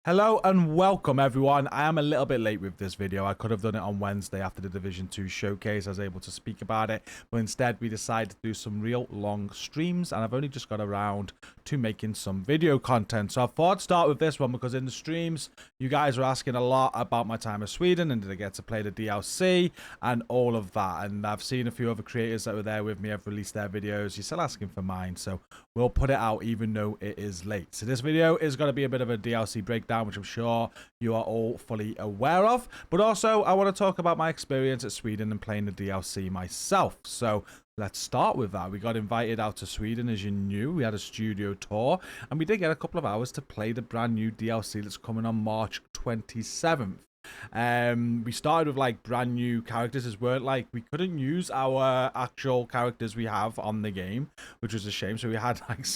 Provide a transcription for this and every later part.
Hello and welcome everyone. I am a little bit late with this video. I could have done it on Wednesday after the Division 2 showcase. I was able to speak about it, but instead we decided to do some real long streams, and I've only just got around to making some video content. So I thought I'd start with this one because in the streams you guys were asking a lot about my time in Sweden and did I get to play the DLC and all of that, and I've seen a few other creators that were there with me have released their videos. You're still asking for mine, so we'll put it out even though it is late. So this video is going to be a bit of a DLC breakdown, which I'm sure you are all fully aware of. But also, I want to talk about my experience at Sweden and playing the DLC myself. So let's start with that. We got invited out to Sweden, as you knew. We had a studio tour, and we did get a couple of hours to play the brand new DLC that's coming on March 27th. We started with like brand new characters. As weren't like we couldn't use our actual characters we have on the game, which was a shame. So we had like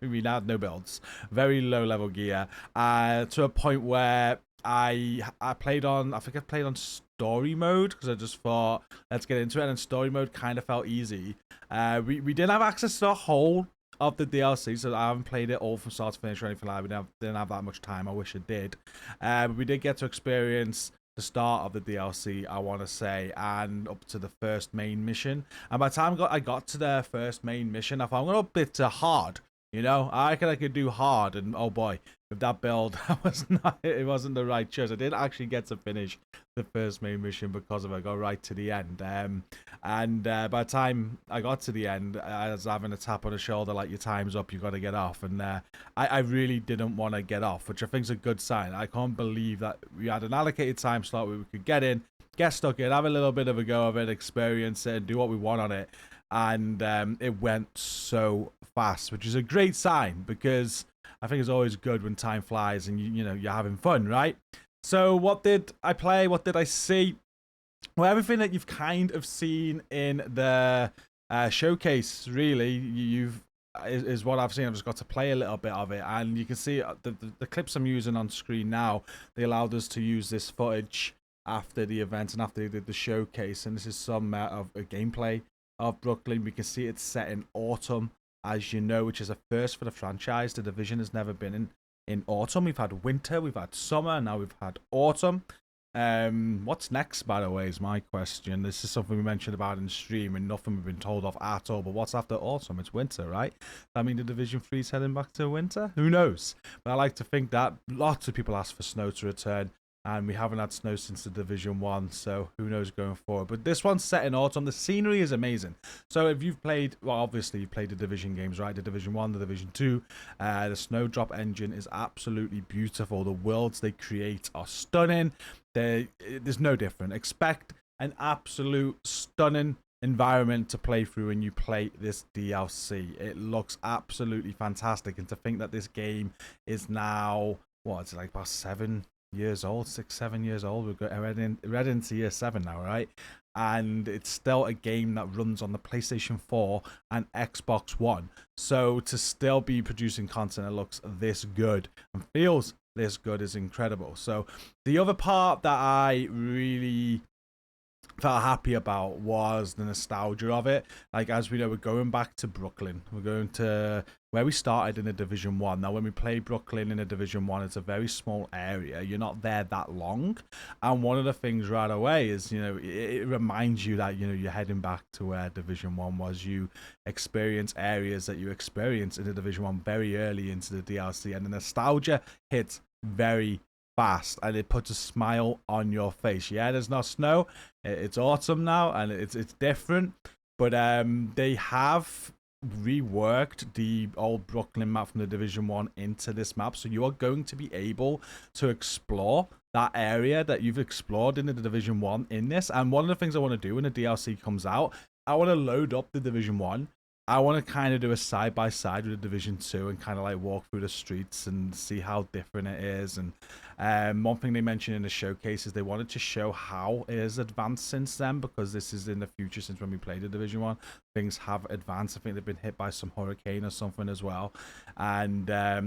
we had no builds, very low level gear, to a point where I played on, I think I played on story mode because I just thought let's get into it, and story mode kind of felt easy. We didn't have access to the whole of the DLC, so I haven't played it all from start to finish or anything like that. We didn't have that much time. I wish I did. But we did get to experience the start of the DLC, I want to say, and up to the first main mission. And by the time I got to the first main mission, I thought I'm going to bit hard. You know, I reckon I could do hard, and oh boy, with that build, it wasn't the right choice. I didn't actually get to finish the first main mission because of it. I got right to the end. By the time I got to the end, I was having a tap on the shoulder like, your time's up, you got to get off. And I really didn't want to get off, which I think is a good sign. I can't believe that we had an allocated time slot where we could get in, get stuck in, have a little bit of a go of it, experience it, and do what we want on it. And it went so fast, which is a great sign because I think it's always good when time flies and you know you're having fun, right? So what did I play? What did I see? Well, everything that you've kind of seen in the showcase, really, is what I've seen. I've just got to play a little bit of it, and you can see the clips I'm using on screen now. They allowed us to use this footage after the event and after they did the showcase, and this is some of a gameplay of Brooklyn. We can see it's set in autumn, as you know, which is a first for the franchise. The Division has never been in autumn. We've had winter, we've had summer, now we've had autumn. What's next, by the way, is my question. This is something we mentioned about in stream and nothing we've been told of at all. But what's after autumn? It's winter, right? I mean, the Division 3 is heading back to winter? Who knows? But I like to think that lots of people ask for snow to return, and we haven't had snow since the Division 1, so who knows going forward. But this one's set in autumn. The scenery is amazing. So if you've played, well, obviously you've played the Division games, right? The Division 1, the Division 2. The Snowdrop engine is absolutely beautiful. The worlds they create are stunning. There's no different. Expect an absolute stunning environment to play through when you play this DLC. It looks absolutely fantastic. And to think that this game is now, what, it's like about 7 years old, 6-7 years old. We've got read into year 7 now, right? And it's still a game that runs on the PlayStation 4 and Xbox One. So to still be producing content that looks this good and feels this good is incredible. So the other part that I really felt happy about was the nostalgia of it. Like, as we know, we're going back to Brooklyn. We're going to where we started in the Division 1. Now, when we play Brooklyn in a Division 1, it's a very small area. You're not there that long. And one of the things right away is, you know, it reminds you that, you know, you're heading back to where Division 1 was. You experience areas that you experienced in the Division 1 very early into the DLC. And the nostalgia hits very fast, and it puts a smile on your face. Yeah, there's no snow. It's autumn now, and it's different. But they have reworked the old Brooklyn map from the Division 1 into this map, so you are going to be able to explore that area that you've explored in the Division 1 in this. And one of the things I want to do when the DLC comes out, I want to load up the Division 1. I want to kind of do a side-by-side with the Division 2 and kind of like walk through the streets and see how different it is. And one thing they mentioned in the showcase is they wanted to show how it has advanced since then, because this is in the future since when we played the Division 1. Things have advanced. I think they've been hit by some hurricane or something as well. And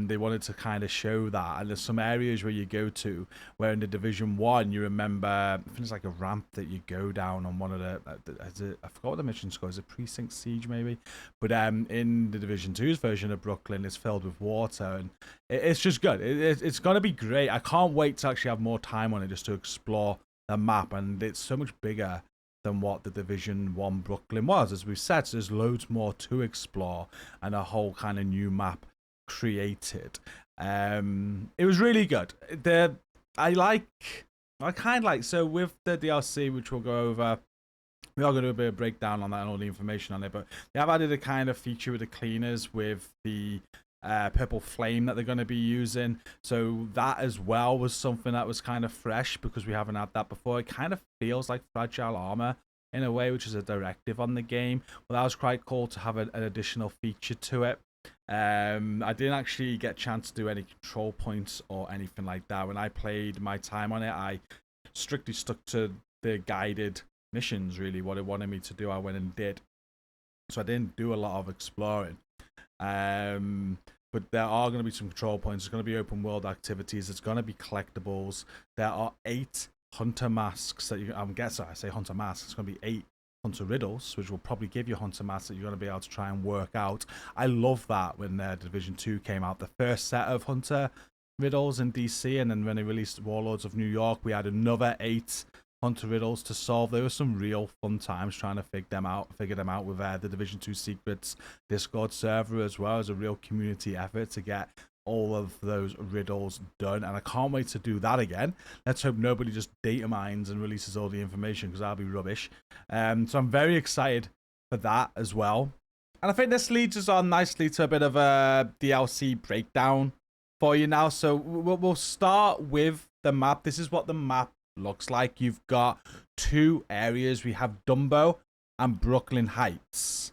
they wanted to kind of show that. And there's some areas where you go to where in the Division 1, you remember, I think it's like a ramp that you go down on one of the, I forgot what the mission's called. Is it Precinct Siege maybe? But in the Division 2's version of Brooklyn, it's filled with water, and it's just good. It's going to be great. I can't wait to actually have more time on it just to explore the map, and it's so much bigger than what the Division 1 Brooklyn was. As we've said, so there's loads more to explore and a whole kind of new map created. It was really good. So with the DLC, which we'll go over, we are going to do a bit of breakdown on that and all the information on it, but they have added a kind of feature with the cleaners with the purple flame that they're going to be using. So that as well was something that was kind of fresh because we haven't had that before. It kind of feels like fragile armor in a way, which is a directive on the game. Well, that was quite cool to have an additional feature to it. I didn't actually get a chance to do any control points or anything like that. When I played my time on it, I strictly stuck to the guided missions, really. What it wanted me to do, I went and did. So I didn't do a lot of exploring. But there are going to be some control points. There's going to be open world activities. There's going to be collectibles. There are 8 hunter masks that I'm guessing. I say hunter masks. It's going to be 8 hunter riddles, which will probably give you hunter masks that you're going to be able to try and work out. I love that when Division 2 came out, the first set of hunter riddles in DC, and then when they released Warlords of New York, we had another 8 hunter riddles to solve. There were some real fun times trying to figure them out with the Division 2 Secrets Discord server, as well as a real community effort to get all of those riddles done, and I can't wait to do that again. Let's hope nobody just data mines and releases all the information, because that'll be rubbish. So I'm very excited for that as well. And I think this leads us on nicely to a bit of a DLC breakdown for you now. So we'll start with the map. This is what the map looks like. You've got 2 areas. We have Dumbo and Brooklyn Heights.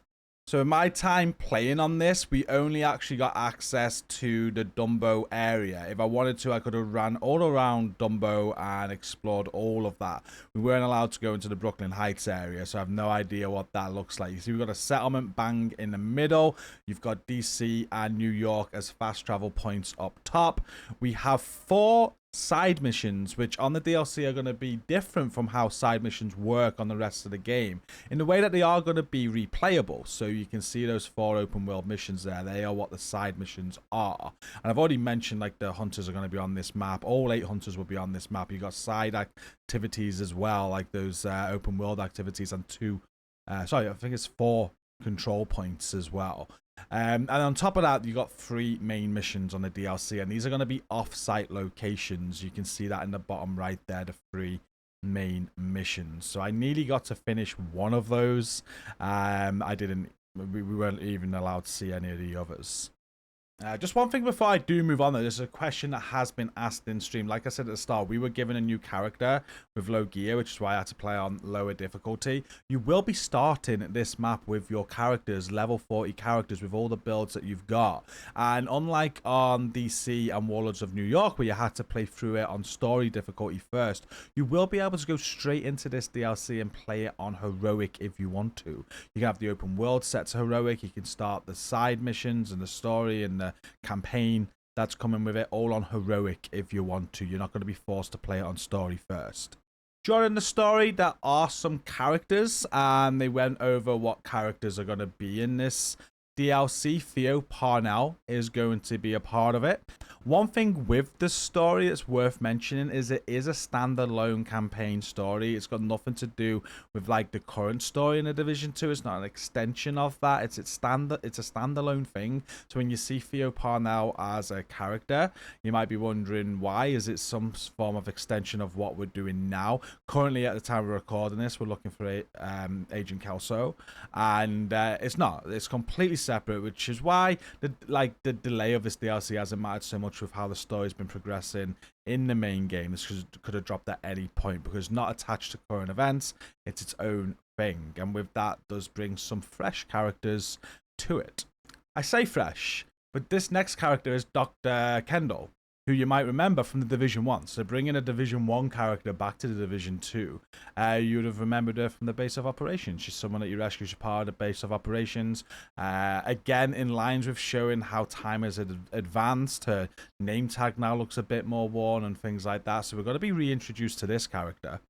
So in my time playing on this, we only actually got access to the Dumbo area. If I wanted to, I could have ran all around Dumbo and explored all of that. We weren't allowed to go into the Brooklyn Heights area, so I have no idea what that looks like. You see, we've got a settlement bang in the middle. You've got DC and New York as fast travel points up top. We have 4 side missions, which on the DLC are going to be different from how side missions work on the rest of the game, in the way that they are going to be replayable. So you can see those 4 open world missions there. They are what the side missions are. And I've already mentioned, like, the hunters are going to be on this map. All 8 hunters will be on this map. You've got side activities as well, like those open world activities, and I think it's 4 control points as well. And on top of that, you've got 3 main missions on the DLC, and these are going to be off-site locations. You can see that in the bottom right there, the 3 main missions. So I nearly got to finish one of those. We weren't even allowed to see any of the others. Just one thing before I do move on, though. There's a question that has been asked in stream. Like I said at the start, we were given a new character with low gear, which is why I had to play on lower difficulty. You will be starting this map with your characters, level 40 characters, with all the builds that you've got. And unlike on DC and Warlords of New York, where you had to play through it on story difficulty first, you will be able to go straight into this DLC and play it on heroic if you want to. You can have the open world set to heroic. You can start the side missions and the story and the campaign that's coming with it all on heroic if you want to. You're not going to be forced to play it on story first. During the story, there are some characters, and they went over what characters are going to be in this DLC. Theo Parnell is going to be a part of it. One thing with the story that's worth mentioning is it is a standalone campaign story. It's got nothing to do with, like, the current story in the Division 2. It's not an extension of that. It's a standalone thing. So when you see Theo Parnell as a character, you might be wondering why. Is it some form of extension of what we're doing now? Currently, at the time we're recording this, we're looking for Agent Kelso, and it's not. It's completely separate, which is why the delay of this DLC hasn't mattered so much with how the story's been progressing in the main game. This could have dropped at any point because it's not attached to current events. It's its own thing, and with that does bring some fresh characters to it. I say fresh, but this next character is Dr. Kendall, who you might remember from the Division 1. So bringing a Division 1 character back to the Division 2. You would have remembered her from the base of operations. She's someone that you rescue as part of the base of operations. Again, in lines with showing how time has advanced. Her name tag now looks a bit more worn and things like that. So we're going to be reintroduced to this character.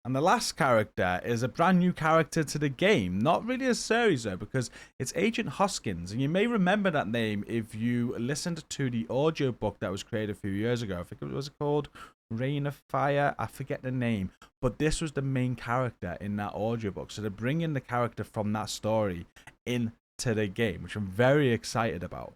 And the last character is a brand new character to the game. Not really a series though, because it's Agent Hoskins. And you may remember that name if you listened to the audiobook that was created a few years ago. I think it was called Rain of Fire. I forget the name. But this was the main character in that audiobook. So they're bringing the character from that story into the game, which I'm very excited about.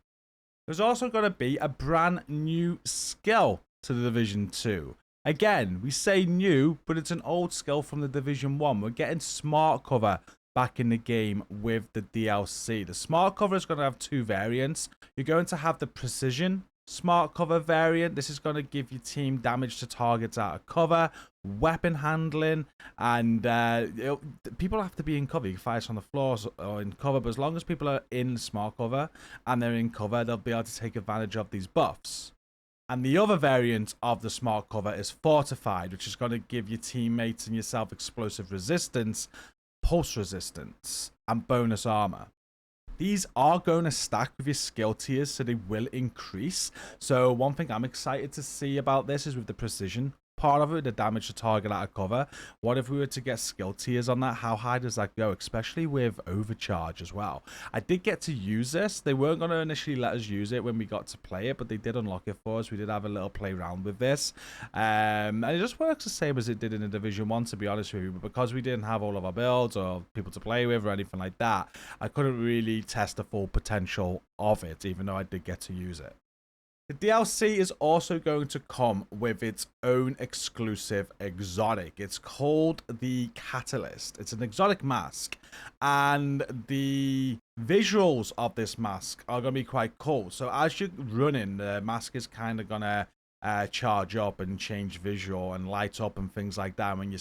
There's also going to be a brand new skill to the Division 2. Again, we say new, but it's an old skill from the Division 1. We're getting smart cover back in the game with the DLC. The smart cover is going to have two variants. You're going to have the precision smart cover variant. This is going to give your team damage to targets out of cover, weapon handling, and people have to be in cover. You can fire on the floors or in cover, but as long as people are in smart cover and they're in cover, they'll be able to take advantage of these buffs. And the other variant of the smart cover is fortified, which is going to give your teammates and yourself explosive resistance, pulse resistance, and bonus armor. These are going to stack with your skill tiers, so they will increase. So one thing I'm excited to see about this is with the precision part of it, the damage to target out of cover. What if we were to get skill tiers on that? How high does that go? Especially with overcharge as well. I did get to use this. They weren't going to initially let us use it when we got to play it, but they did unlock it for us. We did have a little play around with this. And it just works the same as it did in the Division 1, to be honest with you. But because we didn't have all of our builds or people to play with or anything like that, I couldn't really test the full potential of it, even though I did get to use it. The DLC is also going to come with its own exclusive exotic. It's called the Catalyst. It's an exotic mask, and the visuals of this mask are going to be quite cool. So as you're running, the mask is kind of going to charge up and change visual and light up and things like that. When you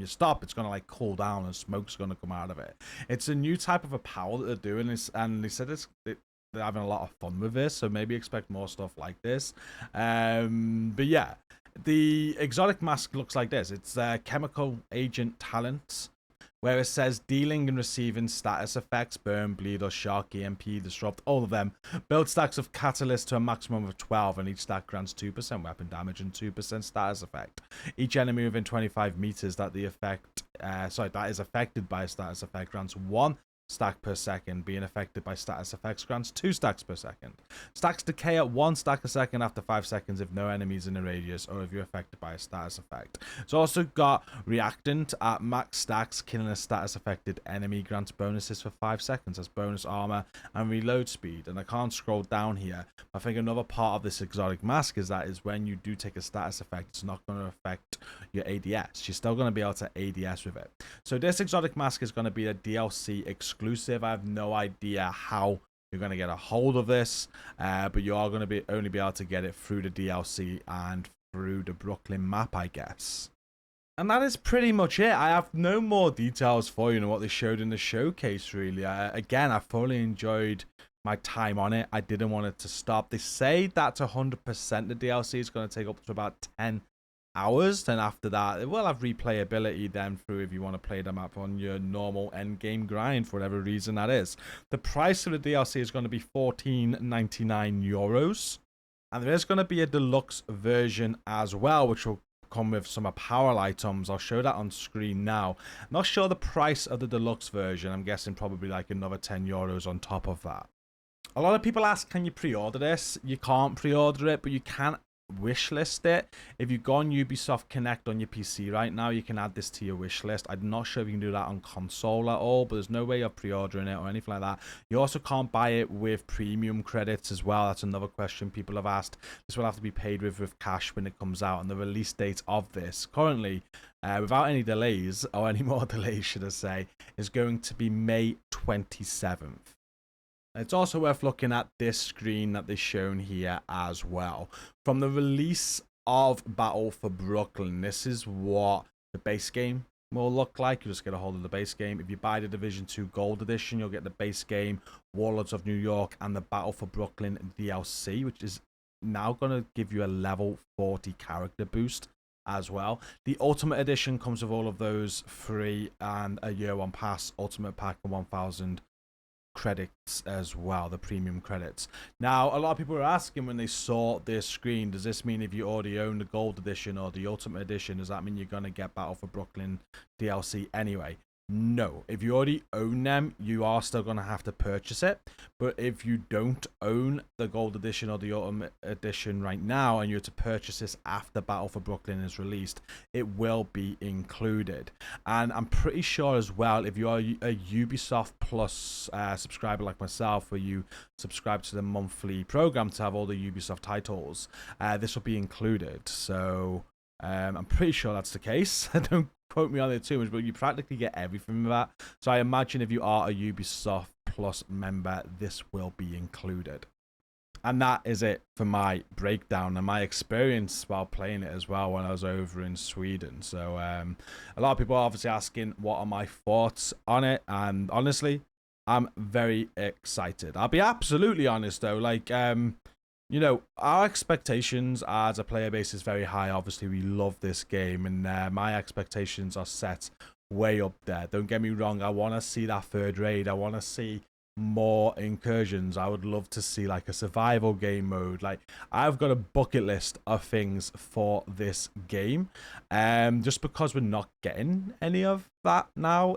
stop, it's going to like cool down and smoke's going to come out of it. It's a new type of a power that they're doing, and they said they're having a lot of fun with this, so maybe expect more stuff like this. But yeah, the exotic mask looks like this. It's chemical agent talent, where it says dealing and receiving status effects, burn, bleed, or shock, EMP, disrupt, all of them. Build stacks of catalyst to a maximum of 12, and each stack grants 2% weapon damage and 2% status effect. Each enemy within 25 meters that is affected by a status effect grants 1 stack per second. Being affected by status effects grants 2 stacks per second. Stacks decay at 1 stack a second after 5 seconds if no enemies in the radius or if you're affected by a status effect. It's also got reactant at max stacks. Killing a status affected enemy grants bonuses for 5 seconds as bonus armor and reload speed. And I can't scroll down here. I think another part of this exotic mask is when you do take a status effect, it's not going to affect your ADS. You're still going to be able to ADS with it. So this exotic mask is going to be a DLC exclusive. I have no idea how you're going to get a hold of this, but you are going to only be able to get it through the DLC and through the Brooklyn map, I guess. And that is pretty much it. I have no more details for you than what they showed in the showcase, really. Again, I thoroughly enjoyed my time on it. I didn't want it to stop. They say that 100% the DLC is going to take up to about 10 hours. Then after that, it will have replayability then through if you want to play the map on your normal end game grind for whatever reason that is. The price of the DLC is going to be €14.99, and there is going to be a deluxe version as well, which will come with some apparel items. I'll show that on screen now. Not sure the price of the deluxe version. I'm guessing probably like another €10 on top of that. A lot of people ask, can you pre-order this? You can't pre-order it, but you can wish list it. If you go on Ubisoft Connect on your PC right now, you can add this to your wish list. I'm not sure if you can do that on console at all, but there's no way of pre-ordering it or anything like that. You also can't buy it with premium credits as well. That's another question people have asked. This will have to be paid with cash when it comes out, and the release date of this currently, without any delays, or any more delays should I say, is going to be May 27th. It's also worth looking at this screen that they've shown here as well. From the release of Battle for Brooklyn, this is what the base game will look like. You just get a hold of the base game. If you buy the Division 2 Gold Edition, you'll get the base game, Warlords of New York, and the Battle for Brooklyn DLC, which is now going to give you a level 40 character boost as well. The Ultimate Edition comes with all of those free and a year one pass, Ultimate Pack, and 1,000 credits as well, the premium credits. Now, a lot of people are asking when they saw this screen, does this mean if you already own the Gold Edition or the Ultimate Edition, does that mean you're going to get Battle for Brooklyn DLC anyway? No, if you already own them, you are still going to have to purchase it. But if you don't own the Gold Edition or the Ultimate Edition right now, and you're to purchase this after Battle for Brooklyn is released, it will be included. And I'm pretty sure as well, if you are a Ubisoft Plus subscriber like myself, where you subscribe to the monthly program to have all the Ubisoft titles, this will be included. So I'm pretty sure that's the case. Don't quote me on it too much, but you practically get everything with that. So I imagine if you are a Ubisoft Plus member, this will be included. And that is it for my breakdown and my experience while playing it as well when I was over in Sweden. So a lot of people are obviously asking what are my thoughts on it, and honestly, I'm very excited. I'll be absolutely honest though, like you know, our expectations as a player base is very high. Obviously, we love this game, and my expectations are set way up there. Don't get me wrong. I want to see that third raid. I want to see more incursions. I would love to see like a survival game mode. Like, I've got a bucket list of things for this game. Just because we're not getting any of that now,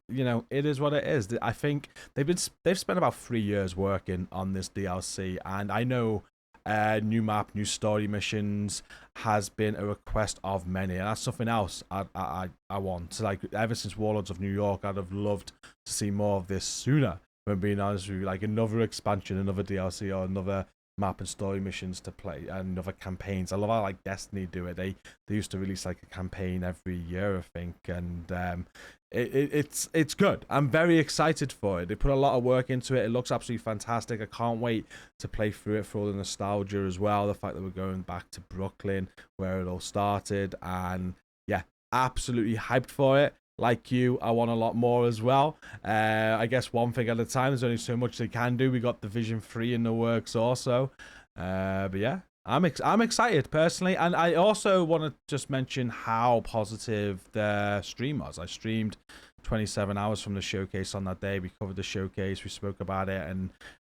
you know, it is what it is. I think they've spent about 3 years working on this DLC, and I know new map, new story missions has been a request of many, and that's something else I want. So, like, ever since Warlords of New York, I'd have loved to see more of this sooner. When being honest with you, like another expansion, another DLC, or another map and story missions to play, and other campaigns. I love how like Destiny do it. They used to release like a campaign every year, I think, and it's good. I'm very excited for it. They put a lot of work into it. It looks absolutely fantastic. I can't wait to play through it for all the nostalgia as well. The fact that we're going back to Brooklyn, where it all started, and yeah, absolutely hyped for it. Like you, I want a lot more as well. I guess one thing at a time. There's only so much they can do. We got Division 3 in the works also. But yeah, I'm excited personally. And I also want to just mention how positive the stream was. I streamed 27 hours from the showcase on that day. We covered the showcase. We spoke about it.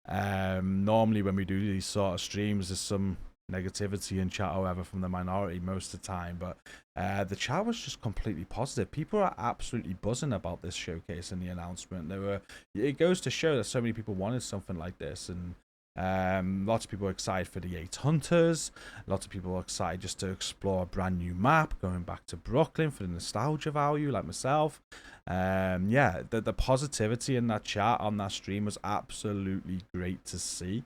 And normally when we do these sort of streams, there's some negativity in chat, however, from the minority most of the time, but the chat was just completely positive. People are absolutely buzzing about this showcase and the announcement. It goes to show that so many people wanted something like this, and lots of people are excited for the 8 Hunters. Lots of people are excited just to explore a brand new map, going back to Brooklyn for the nostalgia value, like myself. Yeah, the positivity in that chat on that stream was absolutely great to see.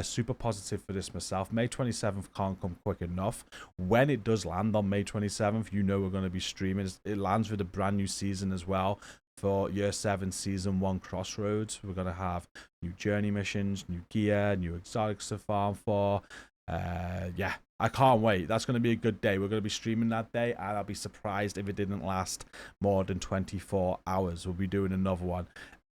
Super positive for this myself. May 27th can't come quick enough. When it does land on May 27th, you know we're going to be streaming. It lands with a brand new season as well. For Year 7 Season 1 Crossroads, we're going to have new journey missions, new gear, new exotics to farm for. Yeah, I can't wait. That's going to be a good day. We're going to be streaming that day, and I'll be surprised if it didn't last more than 24 hours. We'll be doing another one.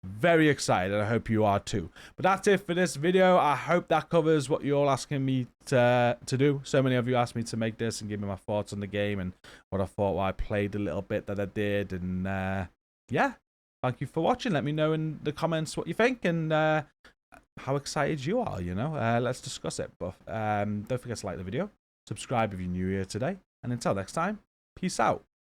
Very excited, and I hope you are too. But that's it for this video. I hope that covers what you're all asking me to do. So many of you asked me to make this and give me my thoughts on the game and what I thought while I played a little bit that I did. And yeah, thank you for watching. Let me know in the comments what you think and how excited you are, you know. Let's discuss it. But don't forget to like the video, subscribe if you're new here today, and until next time, peace out.